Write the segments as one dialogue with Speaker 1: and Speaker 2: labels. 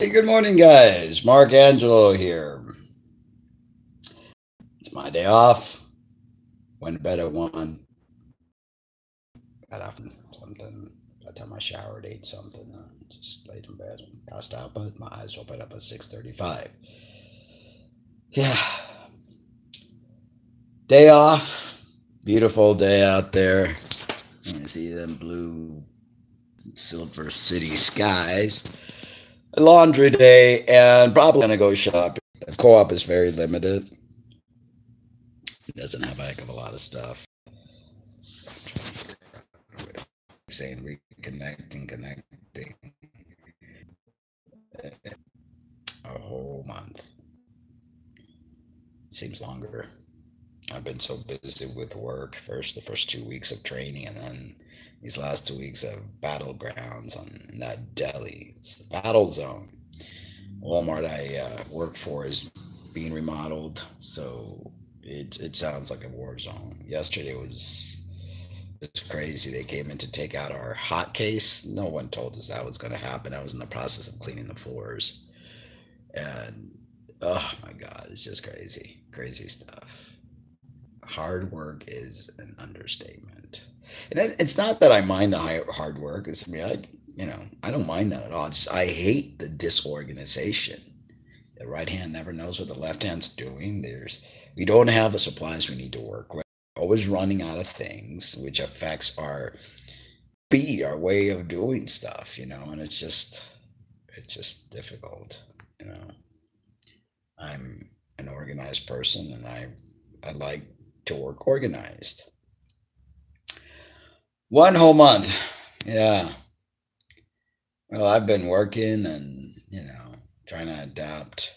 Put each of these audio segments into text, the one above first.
Speaker 1: Hey, good morning, guys. Mark Angelo here. It's my day off. Went to bed at 1. Got up and something. By the time I showered, ate something, just laid in bed and passed out. But my eyes opened up at 6:35. Yeah, day off. Beautiful day out there. You can see them blue, silver city skies. A laundry day, and probably gonna go shopping. The co-op is very limited. It doesn't have a heck of a lot of stuff. Saying reconnecting, connecting a whole month. Seems longer. I've been so busy with work. First, the first 2 weeks of training, and then these last 2 weeks of battlegrounds on that deli. It's the battle zone. Walmart I work for is being remodeled, so it sounds like a war zone. Yesterday was it's crazy. They came in to take out our hot case. No one told us that was going to happen. I was in the process of cleaning the floors. And oh my God, it's just crazy. Crazy stuff. Hard work is an understatement. And it's not that I mind the hard work. It's, I mean, I don't mind that at all. I hate the disorganization. The right hand never knows what the left hand's doing. We don't have the supplies we need to work with. Always running out of things, which affects our speed, our way of doing stuff, and it's just difficult, you know. I'm an organized person, and I like to work organized. 1 whole month, yeah. Well, I've been working and trying to adapt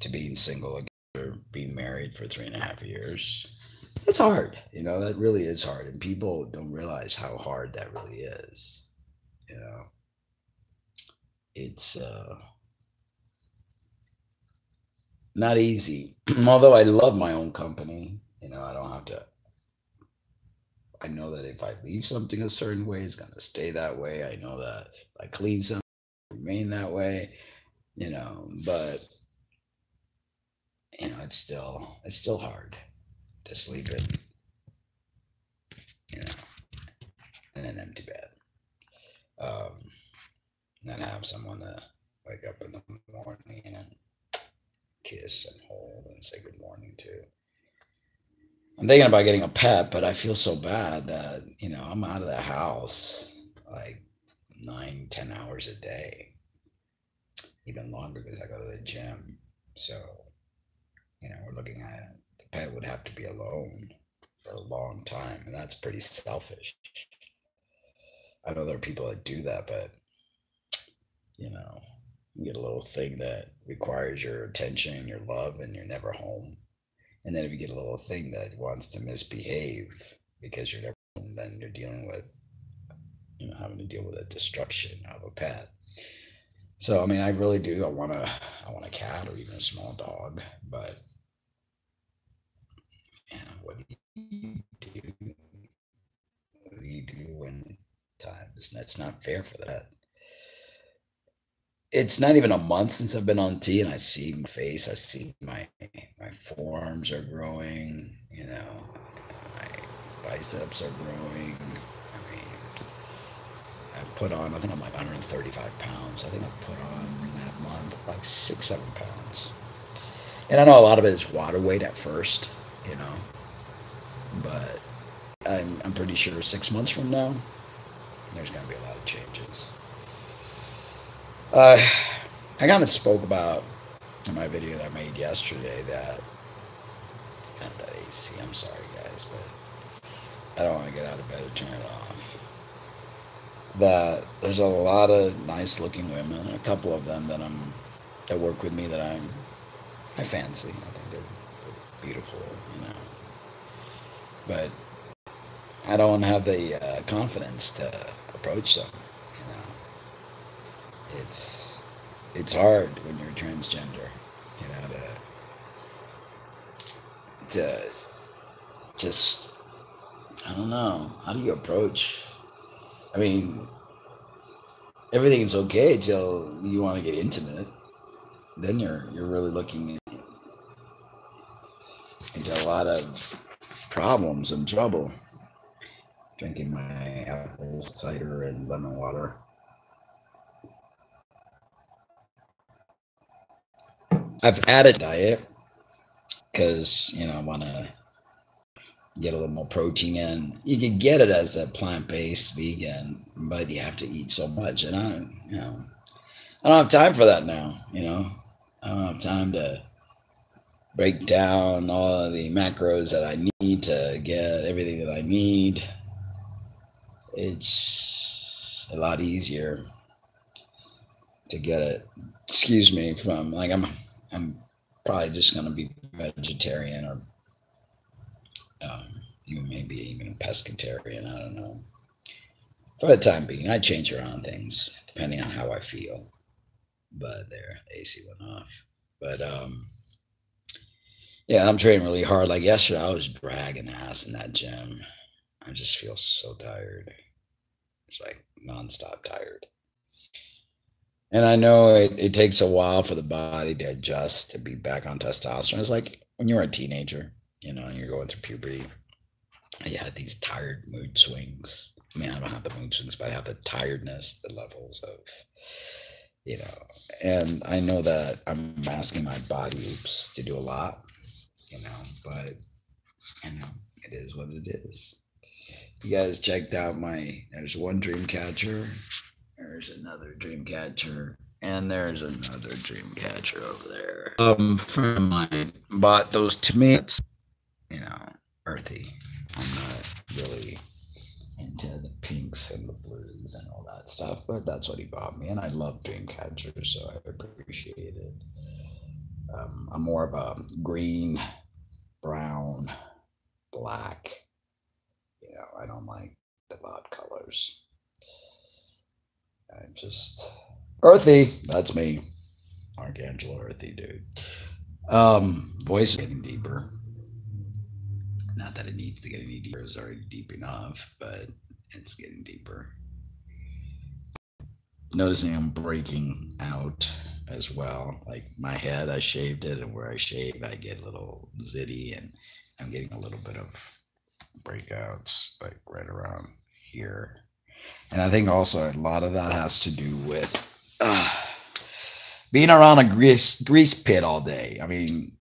Speaker 1: to being single again or being married for 3.5 years. It's hard, that really is hard. And people don't realize how hard that really is. You know, it's not easy. Although I love my own company, I don't have to, I know that if I leave something a certain way, it's going to stay that way. I know that if I clean something, it'll remain that way, but, it's still hard to sleep you know, in an empty bed. Um, and have someone to wake up in the morning and kiss and hold and say good morning to. I'm thinking about getting a pet, but I feel so bad that, I'm out of the house like 9, 10 hours a day, even longer because I go to the gym. So, we're looking at the pet would have to be alone for a long time, and that's pretty selfish. I know there are people that do that, but you get a little thing that requires your attention and your love, and you're never home. And then if you get a little thing that wants to misbehave because you're never home, then you're dealing with, having to deal with the destruction of a pet. So I mean, I really do. I want a cat or even a small dog, but what do you do? What do you do when times that's not fair for that? It's not even a month since I've been on T, and I see my face. I see my forearms are growing. My biceps are growing. I mean, I've put on. I think I'm like 135 pounds. I think I've put on in that month like 6, 7 pounds. And I know a lot of it is water weight at first, you know, but I'm pretty sure 6 months from now, there's gonna be a lot of changes. Uh, I kind of spoke about in my video that I made yesterday that not that AC. I'm sorry, guys, but I don't want to get out of bed to turn it off. That there's a lot of nice-looking women, a couple of them that work with me that I fancy. I think they're beautiful, you know. But I don't have the confidence to approach them. You know, it's hard when you're transgender. You know, to just I don't know. How do you approach? I mean, everything's okay till you want to get intimate. Then you're really looking into a lot of problems and trouble. Drinking my apple cider and lemon water. I've added diet because I want to get a little more protein in. You can get it as a plant-based vegan, but you have to eat so much, and I don't have time for that now. I don't have time to break down all of the macros that I need to get everything that I need. It's a lot easier to get it. Excuse me, from like I'm probably just gonna be vegetarian or even maybe even pescatarian. I don't know. For the time being, I change around things depending on how I feel. But there, the AC went off. But yeah, I'm training really hard. Like yesterday, I was dragging ass in that gym. I just feel so tired. It's like nonstop tired. And I know it takes a while for the body to adjust to be back on testosterone. It's like when you're a teenager, and you're going through puberty. You had these tired mood swings. I mean, I don't have the mood swings, but I have the tiredness, the levels of, you know, and I know that I'm asking my body, to do a lot, but it is what it is. You guys checked out there's one dream catcher, there's another dream catcher, and there's another dream catcher over there. Friend of mine bought those to me. It's, earthy. I'm not really into the pinks and the blues and all that stuff, but that's what he bought me, and I love dream catchers, so I appreciate it. I'm more of a green, brown, black. I don't like the loud colors. I'm just earthy. That's me, Angelo Earthy, dude. Voice is getting deeper. Not that it needs to get any deeper; it's already deep enough, but it's getting deeper. Noticing I'm breaking out as well. Like my head, I shaved it, and where I shave, I get a little zitty, and I'm getting a little bit of breakouts, like right around here. And I think also a lot of that has to do with being around a grease pit all day. I mean,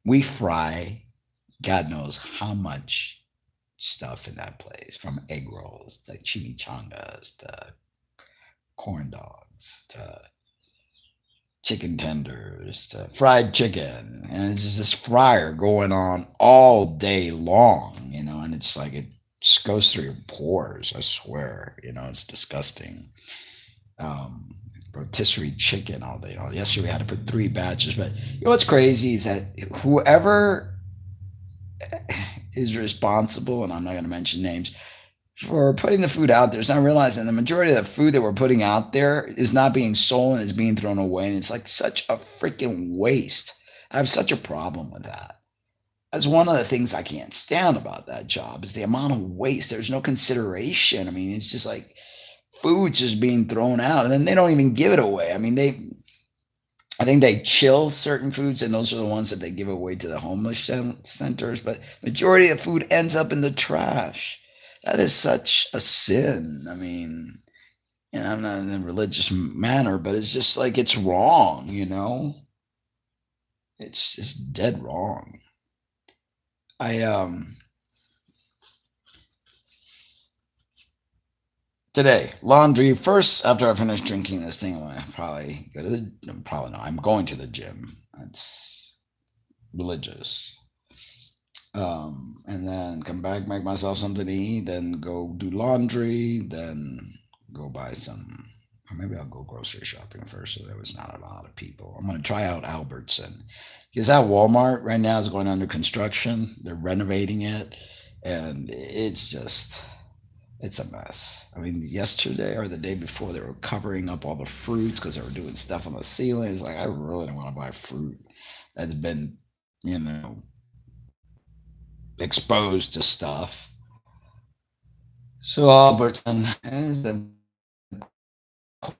Speaker 1: we fry God knows how much stuff in that place, from egg rolls to chimichangas to corn dogs to chicken tenders to fried chicken. And it's just this fryer going on all day long, and it's like it just goes through your pores, I swear. It's disgusting. Rotisserie chicken all day long. Yesterday we had to put 3 batches, but what's crazy is that whoever is responsible, and I'm not going to mention names, for putting the food out there is not realizing the majority of the food that we're putting out there is not being sold and is being thrown away. And it's like such a freaking waste. I have such a problem with that. That's one of the things I can't stand about that job, is the amount of waste. There's no consideration. I mean, it's just like food's just being thrown out, and then they don't even give it away. I mean, I think they chill certain foods, and those are the ones that they give away to the homeless centers. But majority of food ends up in the trash. That is such a sin. I mean, I'm not in a religious manner, but it's just like it's wrong. It's just dead wrong. Today, laundry first. After I finish drinking this thing, I'm gonna probably go to I'm going to the gym. It's religious. And then come back, make myself something to eat, then go do laundry, then go buy some, or maybe I'll go grocery shopping first, so there was not a lot of people. I'm going to try out Albertson, because that Walmart right now is going under construction. They're renovating it, and it's a mess. I mean, yesterday or the day before, they were covering up all the fruits because they were doing stuff on the ceiling. It's like, I really don't want to buy fruit that's been, exposed to stuff. So Albertson is the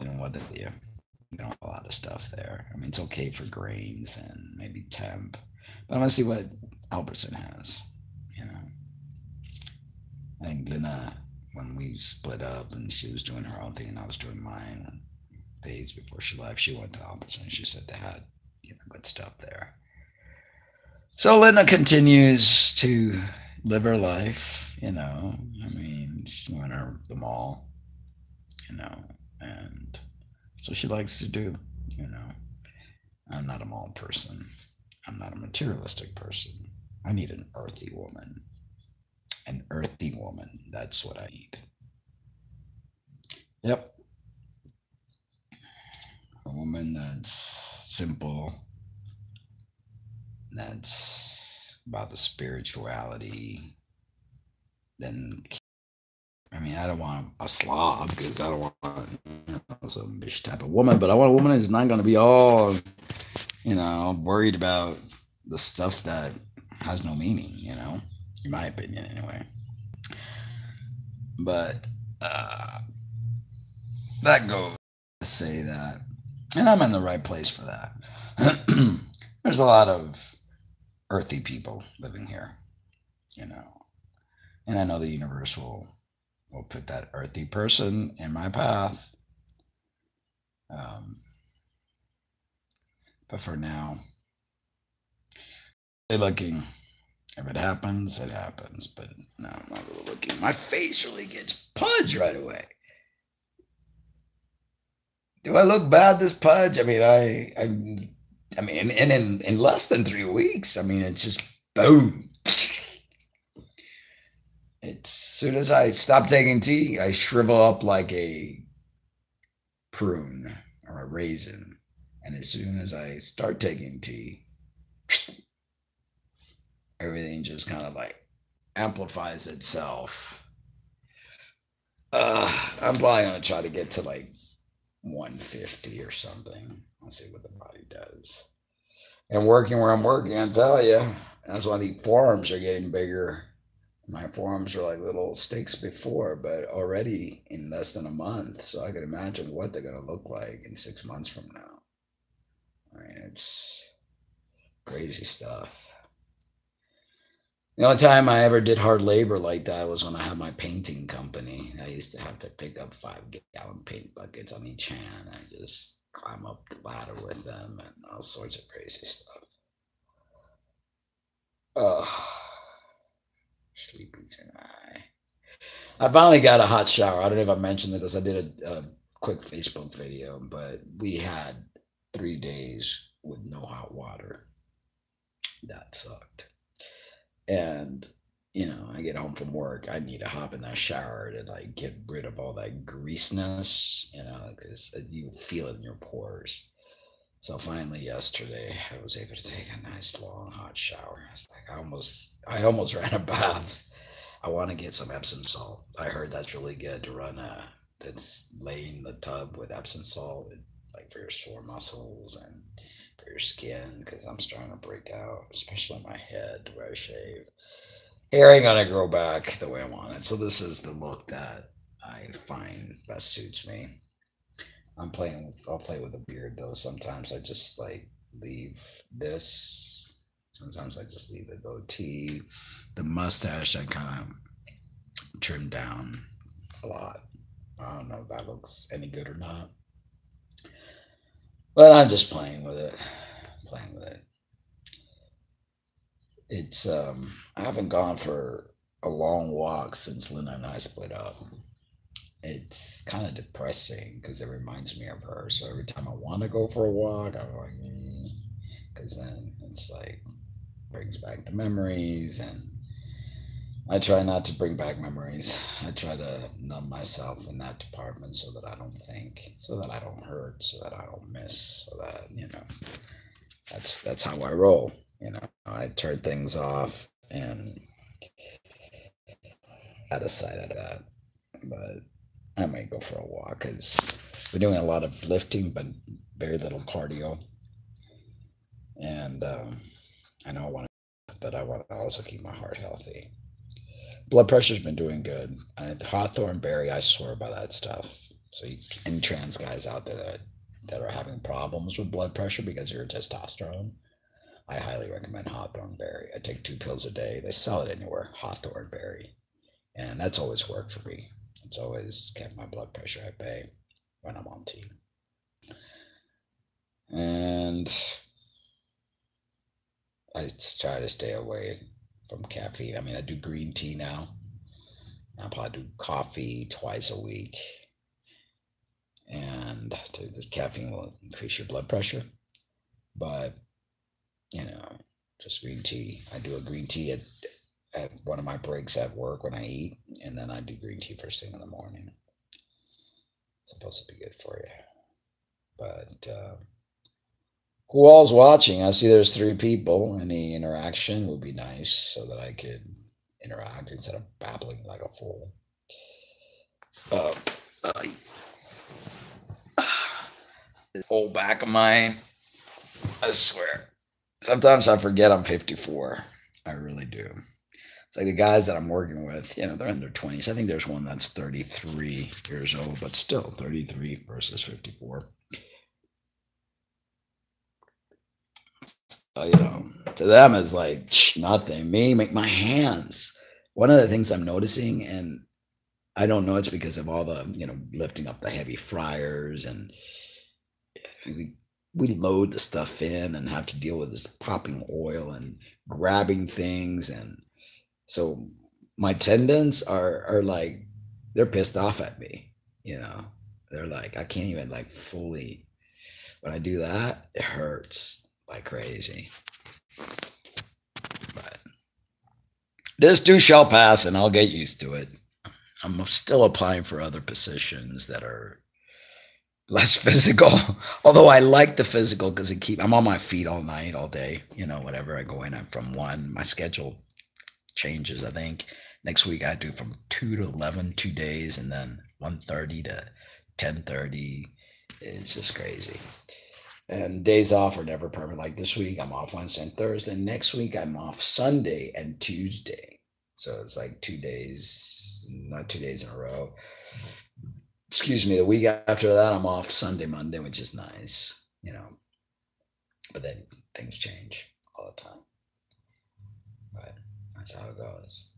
Speaker 1: And what you know, a lot of stuff there. I mean, it's okay for grains and maybe temp, but I want to see what Albertson has. You know, I think Lena, when we split up and she was doing her own thing and I was doing mine, and days before she left, she went to Albertson. She said they had, you know, good stuff there. So Linda continues to live her life, you know. I mean, she went to the mall, you know, and so she likes to do, you know. I'm not a mall person. I'm not a materialistic person. I need an earthy woman. An earthy woman. That's what I need. Yep. A woman that's simple, that's about the spirituality. Then, I mean, I don't want a slob because I don't want, you know, some bitch type of woman, but I want a woman who's not going to be all, you know, worried about the stuff that has no meaning, you know, in my opinion, anyway. But that goes to say that, and I'm in the right place for that. There's a lot of earthy people living here, you know, and I know the universe will put that earthy person in my path. Um, but for now, they're looking. If it happens, it happens. But no, I'm not really looking. My face really gets pudge right away. Do I look bad this pudge? I mean, I mean, and in less than 3 weeks, I mean, it's just boom. As soon as I stop taking tea, I shrivel up like a prune or a raisin. And as soon as I start taking tea, everything just kind of like amplifies itself. I'm probably gonna try to get to like 150 or something. Let's see what the body does. And working where I'm working, I tell you, that's why the forearms are getting bigger. My forearms were like little sticks before, but already in less than a month. So I can imagine what they're gonna look like in 6 months from now. I mean, it's crazy stuff. The only time I ever did hard labor like that was when I had my painting company. I used to have to pick up 5-gallon paint buckets on each hand and just climb up the ladder with them and all sorts of crazy stuff. Oh, sleepy tonight. I finally got a hot shower. I don't know if I mentioned it because I did a quick Facebook video, but we had 3 days with no hot water. That sucked. And you know, I get home from work, I need to hop in that shower to like get rid of all that greasiness, you know, because you feel it in your pores. So finally, yesterday, I was able to take a nice long hot shower. It's like I almost ran a bath. I want to get some Epsom salt. I heard that's really good to run that's lay in the tub with Epsom salt, like for your sore muscles and for your skin, because I'm starting to break out, especially on my head where I shave. Hair ain't gonna grow back the way I want it. So this is the look that I find best suits me. I'll play with a beard though. Sometimes I just like leave this. Sometimes I just leave the goatee. The mustache I kind of trim down a lot. I don't know if that looks any good or not. But I'm just playing with it. Playing with it. It's I haven't gone for a long walk since Lynn and I split up. It's kind of depressing because it reminds me of her. So every time I want to go for a walk, I'm like, because then it's like brings back the memories, and I try not to bring back memories. I try to numb myself in that department so that I don't think, so that I don't hurt, so that I don't miss, so that that's how I roll. I turn things off and out of sight out of that. But I might go for a walk because we're doing a lot of lifting, but very little cardio. And I know I want to, but I want to also keep my heart healthy. Blood pressure's been doing good. Hawthorne berry, I swear by that stuff. So any trans guys out there that are having problems with blood pressure because of your testosterone, I highly recommend hawthorn berry. I take 2 pills a day. They sell it anywhere, hawthorn berry. And that's always worked for me. It's always kept my blood pressure at bay when I'm on tea. And I try to stay away from caffeine. I mean, I do green tea now. I'll probably do coffee twice a week. And this caffeine will increase your blood pressure. But, just green tea. I do a green tea at one of my breaks at work when I eat. And then I do green tea first thing in the morning. It's supposed to be good for you. But who all's watching? I see there's 3 people. Any interaction would be nice so that I could interact instead of babbling like a fool. This whole back of mine, I swear. Sometimes I forget I'm 54. I really do. It's like the guys that I'm working with, they're in their 20s. I think there's one that's 33 years old, but still 33 versus 54. To them is like nothing. Me, make my hands. One of the things I'm noticing, and I don't know it's because of all the, lifting up the heavy fryers, and we load the stuff in and have to deal with this popping oil and grabbing things. And so my tendons are like, they're pissed off at me. They're like, I can't even like fully, when I do that, it hurts like crazy. But this too shall pass, and I'll get used to it. I'm still applying for other positions that are less physical, although I like the physical because I'm on my feet all night, all day. Whatever I go in from 1, my schedule changes. I think next week I do from 2 to 11, 2 days, and then 1:30 to 10:30. It's just crazy. And days off are never permanent. Like this week, I'm off Wednesday and Thursday. Next week, I'm off Sunday and Tuesday. So it's like 2 days, not 2 days in a row. Excuse me. The week after that, I'm off Sunday, Monday, which is nice, But then things change all the time. But that's how it goes.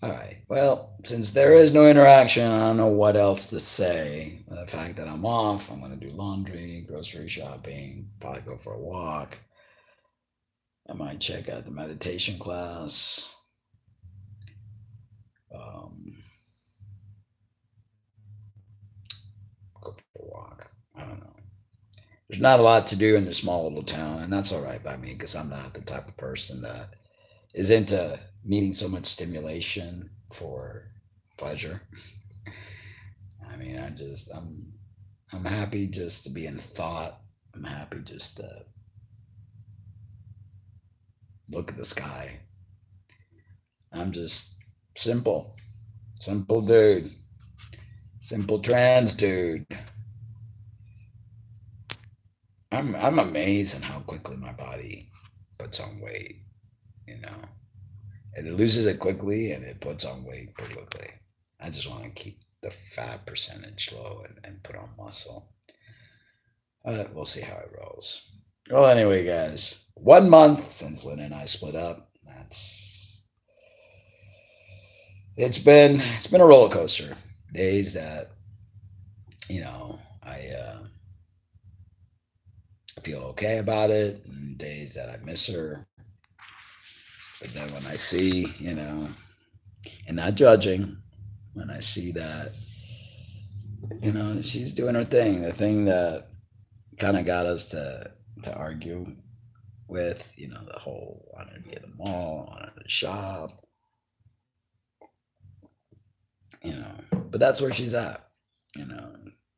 Speaker 1: All right. Well, since there is no interaction, I don't know what else to say. The fact that I'm off, I'm going to do laundry, grocery shopping, probably go for a walk. I might check out the meditation class. Go for a walk. I don't know. There's not a lot to do in this small little town, and that's all right by me because I'm not the type of person that is into needing so much stimulation for pleasure. I mean, I'm happy just to be in thought. I'm happy just to look at the sky. I'm just simple dude, simple trans dude. I'm amazed at how quickly my body puts on weight. And it loses it quickly and it puts on weight pretty quickly. I just want to keep the fat percentage low and put on muscle. We'll see how it rolls. Well, anyway, guys, 1 month since Lynn and I split up. It's been a roller coaster. Days that, I feel okay about it, and days that I miss her. But then when I see, and not judging, when I see that, she's doing her thing, the thing that kind of got us to argue with, the whole wanted to be at the mall, wanted to shop, but that's where she's at,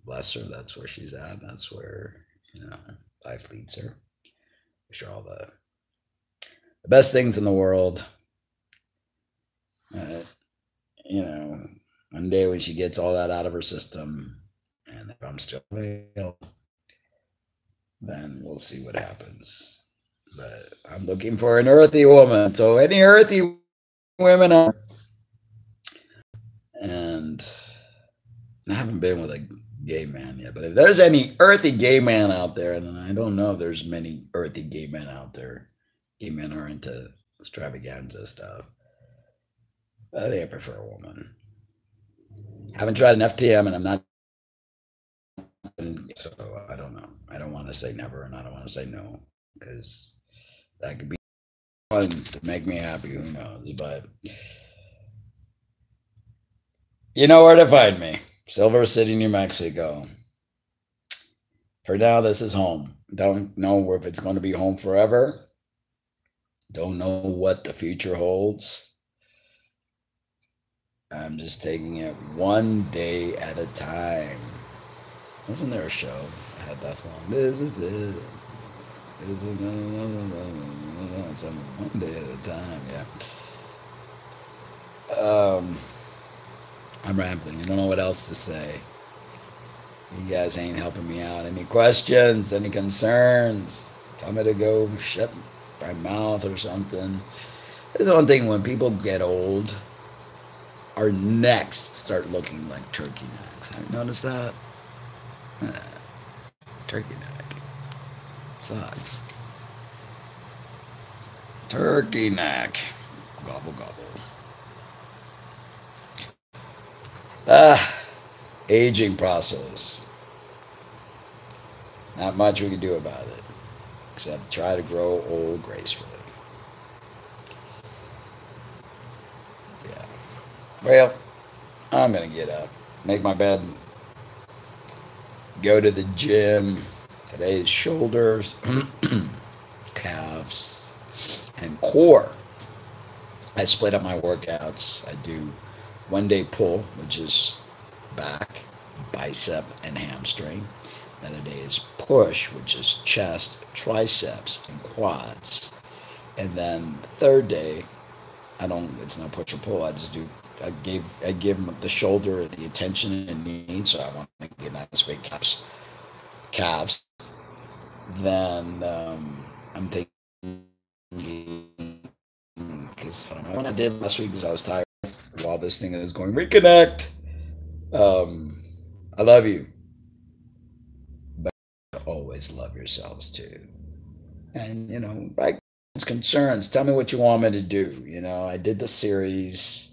Speaker 1: bless her, that's where she's at, that's where, life leads her. Wish her all the best things in the world. One day when she gets all that out of her system, and if I'm still available, then we'll see what happens. But I'm looking for an earthy woman. So any earthy women are, and I haven't been with a gay man yet, but if there's any earthy gay man out there, and I don't know if there's many earthy gay men out there, gay men are into extravaganza stuff. I think I prefer a woman. Haven't tried an FTM, and I'm not. So I don't know. I don't want to say never, and I don't want to say no because that could be fun to make me happy. Who knows? But you know where to find me. Silver City, New Mexico. For now, this is home. Don't know if it's going to be home forever. Don't know what the future holds. I'm just taking it one day at a time. Wasn't there a show that had that song? This is it. This is one day at a time. Yeah. I'm rambling. I don't know what else to say. You guys ain't helping me out. Any questions? Any concerns? Tell me to go shut my mouth or something. There's one thing, when people get old, our necks start looking like turkey necks. Have you noticed that? Turkey neck. Sucks. Turkey neck. Gobble, gobble. Aging process. Not much we can do about it, except try to grow old gracefully. Yeah. Well, I'm going to get up, make my bed, go to the gym. Today's shoulders, calves, and core. I split up my workouts. I do 1 day pull, which is back, bicep, and hamstring. Another day is push, which is chest, triceps, and quads. And then the third day, it's not push or pull. I give the shoulder the attention it needs. So I want to get nice big calves. Then I'm thinking, because I don't know what I did last week because I was tired while this thing is going reconnect. I love you, but always love yourselves too. And right, concerns. Tell me what you want me to do. I did the series.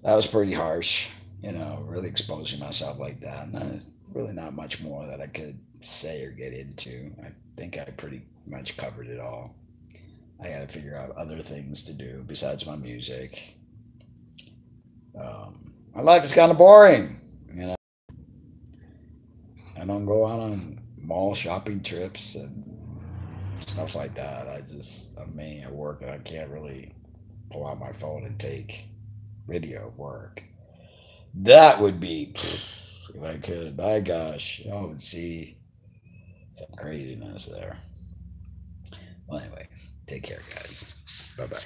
Speaker 1: That was pretty harsh. Really exposing myself like that. And there's really not much more that I could say or get into. I think I pretty much covered it all. I got to figure out other things to do besides my music. My life is kind of boring. I don't go out on mall shopping trips and stuff like that. I'm me at work, and I can't really pull out my phone and take video of work. That would be, if I could, by gosh, y'all would see some craziness there. Well, anyways, take care, guys. Bye bye.